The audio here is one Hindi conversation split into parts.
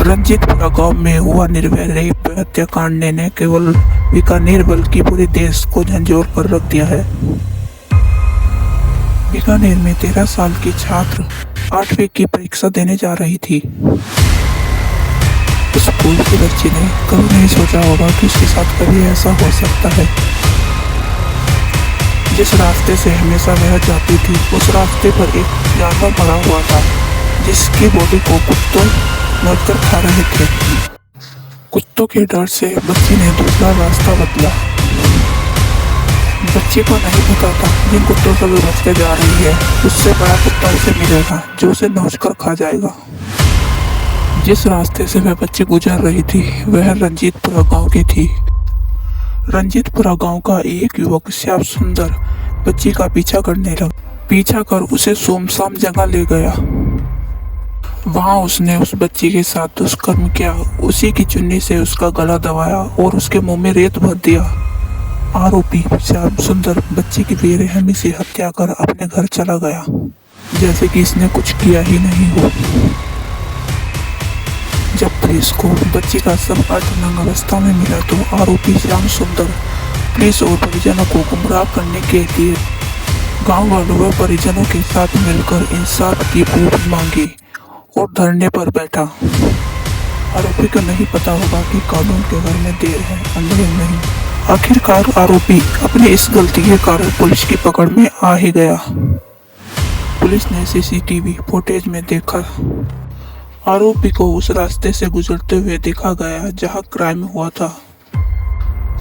रंजीतपुरा गांव में हुआ निर्भया रेप हत्याकांड ने न केवल बीकानेर बल्कि पूरे देश को झंझोर कर रख दिया है। बीकानेर में 13 साल की छात्र 8वीं की परीक्षा देने जा रही थी। उस स्कूल के बच्चे ने कभी नहीं सोचा होगा कि उसके साथ कभी ऐसा हो सकता है। जिस रास्ते से हमेशा वह जाती थी उस रास्ते पर एक जानवर मरा हुआ था, जिसकी बॉडी को कुत्तों मरकर खा रहे थे। कुत्तों के डर से बच्ची ने दूसरा रास्ता बदला। बच्ची को नहीं पता था जिन कुत्तों से वो बचकर जा रही है उससे बड़ा कुत्ता उसे मिलेगा जो उसे नोच कर खा जाएगा। जिस रास्ते से वह बच्ची गुजर रही थी वह रंजीतपुरा गांव की थी। रंजीतपुरा गांव का एक युवक श्याम सुंदर बच्ची का पीछा करने लगा। पीछा कर उसे सुनसान जगह ले गया। वहां उसने उस बच्ची के साथ दुष्कर्म किया। उसी की चुन्नी से उसका गला दबाया और उसके मुंह में रेत भर दिया। आरोपी श्याम सुंदर बच्ची की बेरहमी से हत्या कर अपने घर चला गया, जैसे कि इसने कुछ किया ही नहीं हो। जब पुलिस को बच्ची का शव अर्धनग्न अवस्था में मिला तो आरोपी श्याम सुंदर पुलिस और परिजनों को गुमराह करने के लिए गांव वालों व परिजनों के साथ मिलकर इंसाफ की भूख मांगी और धरने पर बैठा। आरोपी को नहीं पता होगा कि कानून के घर में देर है अंधेर नहीं। आखिरकार आरोपी अपनी इस गलती के कारण पुलिस की पकड़ में आ ही गया। पुलिस ने सीसीटीवी फुटेज में देखा आरोपी को उस रास्ते से गुजरते हुए देखा गया जहां क्राइम हुआ था।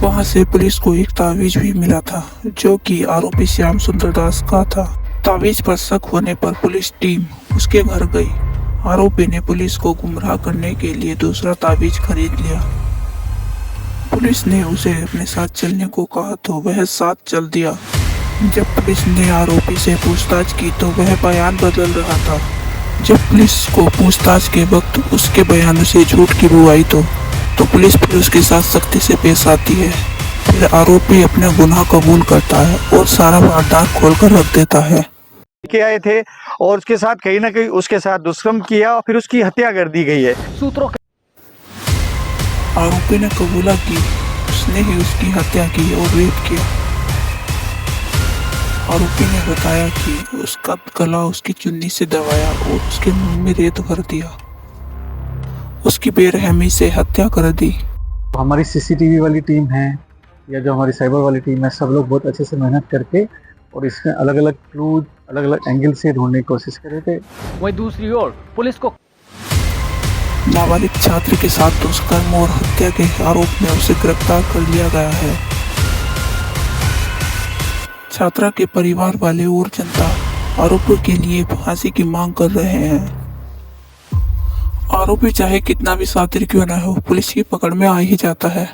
वहां से पुलिस को एक तावीज भी मिला था जो कि आरोपी श्याम सुंदर दास का था। तावीज पर शक होने पर पुलिस टीम उसके घर गई। आरोपी ने पुलिस को गुमराह करने के लिए दूसरा तावीज खरीद लिया। पुलिस ने उसे अपने साथ चलने को कहा तो वह साथ चल दिया। जब पुलिस ने आरोपी से पूछताछ की तो वह बयान बदल रहा था। जब पुलिस को पूछताछ के वक्त उसके बयानों से झूठ की बू आई तो पुलिस फिर उसके साथ सख्ती से पेश आती है। फिर आरोपी अपने गुनाह कबूल करता है और सारा वारदात खोलकर रख देता है। के आए थे और उसके साथ कहीं ना कहीं उसके साथ दुष्कर्म किया और फिर उसकी हत्या कर दी गई है। सूत्रों आरोपी ने कबूला की उसने ही उसकी हत्या की और रेप किया। आरोपी ने बताया कि उसका गला उसकी चुन्नी से दबाया और उसके मुंह में रेत भर दिया। उसकी बेरहमी से हत्या कर दी। हमारी सीसीटीवी वाली टीम है या जो हमारी साइबर वाली टीम है, सब लोग बहुत अच्छे से मेहनत करके और इसमें अलग अलग क्लू अलग अलग एंगल से ढूंढने की कोशिश कर रहे थे। वहीं दूसरी ओर पुलिस को नाबालिग छात्र के साथ दुष्कर्म और हत्या के आरोप में उसे गिरफ्तार कर लिया गया है। छात्रा के परिवार वाले और जनता आरोपी के लिए फांसी की मांग कर रहे हैं। आरोपी चाहे कितना भी शातिर क्यों न हो पुलिस की पकड़ में आ ही जाता है।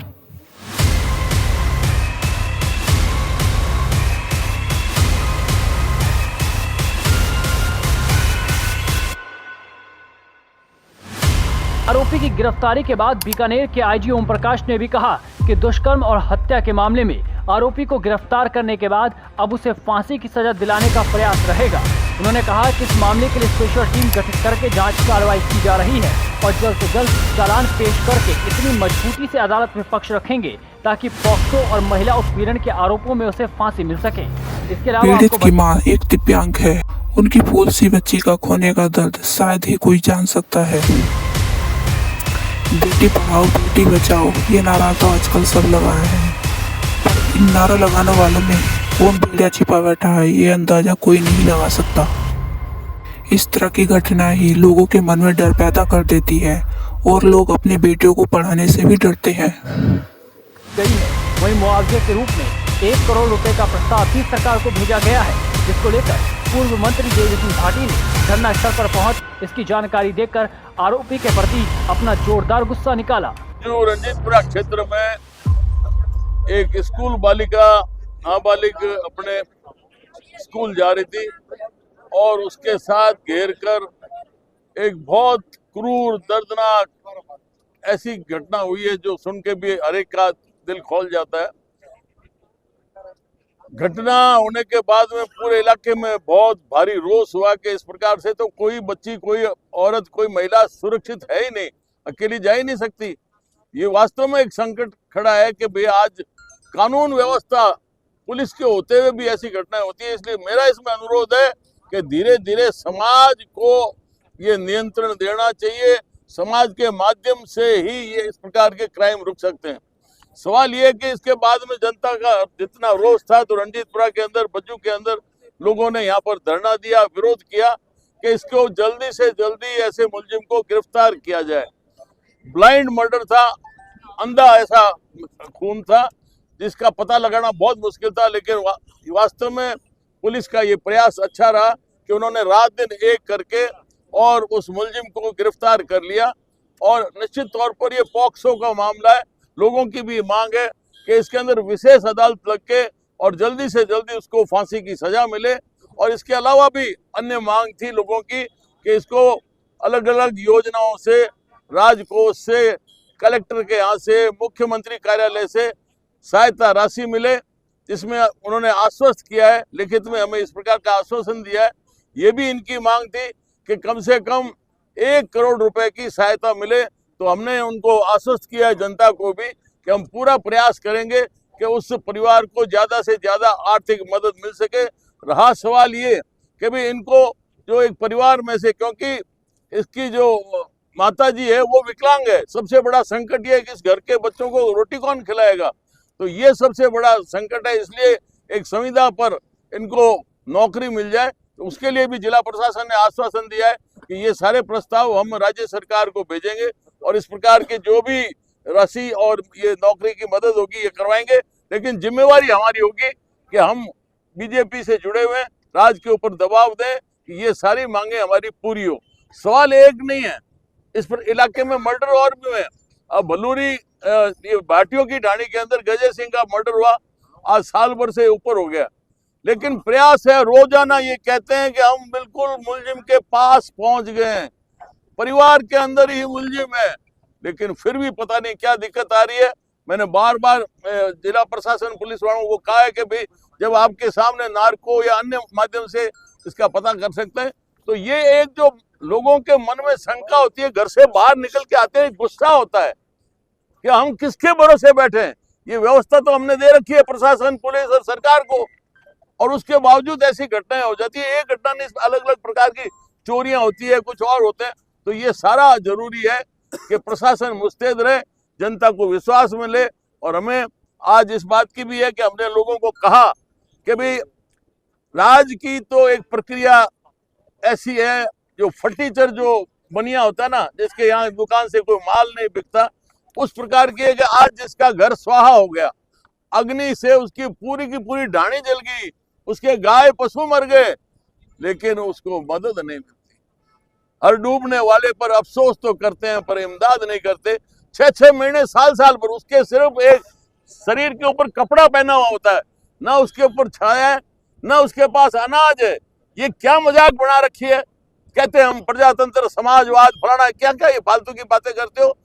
आरोपी की गिरफ्तारी के बाद बीकानेर के आईजी ओम प्रकाश ने भी कहा कि दुष्कर्म और हत्या के मामले में आरोपी को गिरफ्तार करने के बाद अब उसे फांसी की सजा दिलाने का प्रयास रहेगा। उन्होंने कहा कि इस मामले के लिए स्पेशल टीम गठित करके जांच कार्रवाई की जा रही है और जल्द से जल्द चालान पेश करके इतनी मजबूती से अदालत में पक्ष रखेंगे ताकि पॉक्सो और महिला उत्पीड़न के आरोपों में उसे फांसी मिल सके। इसके अलावा पीड़ित की मां एक दिव्यांग है। उनकी फूल सी बच्ची का खोने का दर्द शायद ही कोई जान सकता है। बेटी पढ़ाओ बेटी बचाओ ये नारा तो आजकल सब लगा रहे हैं, पर इन नारा लगाने वालों में कौन भेड़िया छिपा बैठा है ये अंदाजा कोई नहीं लगा सकता। इस तरह की घटना ही लोगों के मन में डर पैदा कर देती है और लोग अपनी बेटियों को पढ़ाने से भी डरते हैं। वहीं मुआवजे के रूप में 1 करोड़ रुपए का प्रस्ताव भी सरकार को भेजा गया है, जिसको लेकर पूर्व मंत्री देवी सिंह भाटी ने धरना स्थल पर पहुंच इसकी जानकारी देकर आरोपी के प्रति अपना जोरदार गुस्सा निकाला। जो रंजीतपुरा क्षेत्र में एक स्कूल बालिका नाबालिग अपने स्कूल जा रही थी और उसके साथ घेरकर एक बहुत क्रूर दर्दनाक ऐसी घटना हुई है जो सुन के भी हर एक का दिल खोल जाता है। घटना होने के बाद में पूरे इलाके में बहुत भारी रोष हुआ कि इस प्रकार से तो कोई बच्ची कोई औरत कोई महिला सुरक्षित है ही नहीं अकेली जा ही नहीं सकती। ये वास्तव में एक संकट खड़ा है कि भाई आज कानून व्यवस्था पुलिस के होते हुए भी ऐसी घटनाएं होती है। इसलिए मेरा इसमें अनुरोध है कि धीरे धीरे समाज को ये नियंत्रण देना चाहिए। समाज के माध्यम से ही ये इस प्रकार के क्राइम रुक सकते हैं। सवाल ये है कि इसके बाद में जनता का जितना रोष था तो रंजीतपुरा के अंदर, बज्जू के अंदर लोगों ने यहाँ पर धरना दिया, विरोध किया कि इसको जल्दी से जल्दी ऐसे मुलजिम को गिरफ्तार किया जाए। ब्लाइंड मर्डर था, अंधा ऐसा खून था जिसका पता लगाना बहुत मुश्किल था, लेकिन वास्तव में पुलिस का ये प्रयास अच्छा रहा कि उन्होंने रात दिन एक करके और उस मुलजिम को गिरफ्तार कर लिया। और निश्चित तौर पर ये पॉक्सो का मामला है। लोगों की भी मांग है कि इसके अंदर विशेष अदालत लग के और जल्दी से जल्दी उसको फांसी की सजा मिले। और इसके अलावा भी अन्य मांग थी लोगों की कि इसको अलग अलग योजनाओं से, राजकोष से, कलेक्टर के यहाँ से, मुख्यमंत्री कार्यालय से सहायता राशि मिले, जिसमें उन्होंने आश्वस्त किया है, लिखित में हमें इस प्रकार का आश्वासन दिया है। ये भी इनकी मांग थी कि कम से कम 1 करोड़ रुपए की सहायता मिले। तो हमने उनको आश्वस्त किया है, जनता को भी, कि हम पूरा प्रयास करेंगे कि उस परिवार को ज्यादा से ज्यादा आर्थिक मदद मिल सके। रहा सवाल ये कि भाई इनको जो एक परिवार में से, क्योंकि इसकी जो माता जी है वो विकलांग है, सबसे बड़ा संकट ये है कि इस घर के बच्चों को रोटी कौन खिलाएगा। तो ये सबसे बड़ा संकट है। इसलिए एक संविदा पर इनको नौकरी मिल जाए, तो उसके लिए भी जिला प्रशासन ने आश्वासन दिया है कि ये सारे प्रस्ताव हम राज्य सरकार को भेजेंगे और इस प्रकार के जो भी राशि और ये नौकरी की मदद होगी ये करवाएंगे। लेकिन जिम्मेवारी हमारी होगी कि हम बीजेपी से जुड़े हुए राज्य के ऊपर दबाव दें कि ये सारी मांगे हमारी पूरी हो। सवाल एक नहीं है, इस पर इलाके में मर्डर और भी हुए। अब भलूरी ये भाटियों की ढाणी के अंदर गजय सिंह का मर्डर हुआ, आज साल भर से ऊपर हो गया। लेकिन प्रयास है, रोजाना ये कहते हैं कि हम बिल्कुल मुलजिम के पास पहुंच गए हैं, परिवार के अंदर ही मुलजिम है, लेकिन फिर भी पता नहीं क्या दिक्कत आ रही है। मैंने बार बार जिला प्रशासन, पुलिस वालों को कहा है कि भाई जब आपके सामने नार्को या अन्य माध्यम से इसका पता कर सकते हैं, तो ये एक जो लोगों के मन में शंका होती है, घर से बाहर निकल के आते हैं गुस्सा होता है कि हम किसके भरोसे बैठे हैं। ये व्यवस्था तो हमने दे रखी है प्रशासन, पुलिस और सरकार को, और उसके बावजूद ऐसी घटनाएं हो जाती है। एक घटना नहीं, अलग अलग प्रकार की चोरियां होती है, कुछ और होते हैं। तो ये सारा जरूरी है कि प्रशासन मुस्तैद रहे, जनता को विश्वास मिले। और हमें आज इस बात की भी है कि हमने लोगों को कहा कि भाई राज की तो एक प्रक्रिया ऐसी है, जो फर्नीचर जो बनिया होता है ना, जिसके यहाँ दुकान से कोई माल नहीं बिकता, उस प्रकार की है कि आज जिसका घर स्वाहा हो गया, अग्नि से उसकी पूरी की पूरी ढाणी जल गई, उसके गाय पशु मर गए, लेकिन उसको मदद नहीं मिलती। हर डूबने वाले पर अफसोस तो करते हैं पर इमदाद नहीं करते। 6-6 महीने, साल पर उसके सिर्फ एक शरीर के ऊपर कपड़ा पहना हुआ होता है, ना उसके ऊपर छाया है, ना उसके पास अनाज है। ये क्या मजाक बना रखी है। कहते हैं हम प्रजातंत्र, समाजवाद, फलाना, क्या क्या ये फालतू की बातें करते हो।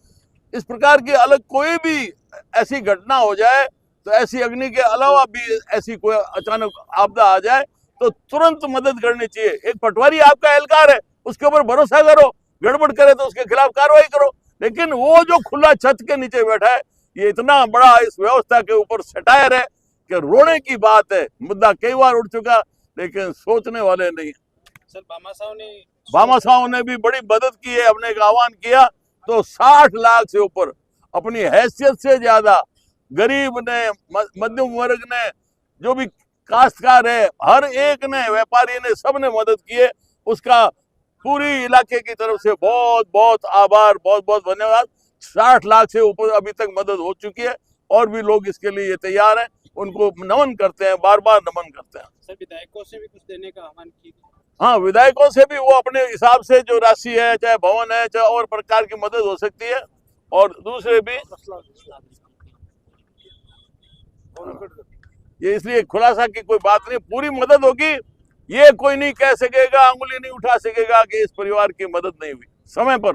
इस प्रकार की अलग कोई भी ऐसी घटना हो जाए, तो ऐसी अग्नि के अलावा भी ऐसी कोई अचानक आपदा आ जाए तो तुरंत मदद करनी चाहिए। एक पटवारी आपका एहलकार है, उसके ऊपर भरोसा करो, गड़बड़ करे तो उसके खिलाफ कार्रवाई करो। लेकिन वो जो खुला छत के नीचे बैठा है, ये इतना बड़ा इस व्यवस्था के ऊपर सटायर है कि रोने की बात है। मुद्दा कई बार उठ चुका, लेकिन सोचने वाले नहीं। सर बामा साहब ने भी बड़ी मदद की है। हमने एक आह्वान किया तो 60 लाख से ऊपर, अपनी हैसियत से ज्यादा गरीब ने, मध्यम वर्ग ने, जो भी काश्तकार है, हर एक ने, व्यापारी ने, सब ने मदद की है। उसका पूरी इलाके की तरफ से बहुत बहुत आभार, बहुत बहुत धन्यवाद। 60 लाख से ऊपर अभी तक मदद हो चुकी है और भी लोग इसके लिए तैयार हैं। उनको नमन करते हैं, बार बार नमन करते हैं। सर, विधायकों से भी कुछ देने का आह्वान किया? हाँ, विधायकों से भी वो अपने हिसाब से जो राशि है, चाहे भवन है, चाहे और प्रकार की मदद हो सकती है, और दूसरे भी ये इसलिए खुलासा की कोई बात नहीं, पूरी मदद होगी। ये कोई नहीं कह सकेगा, अंगुली नहीं उठा सकेगा कि इस परिवार की मदद नहीं हुई समय पर।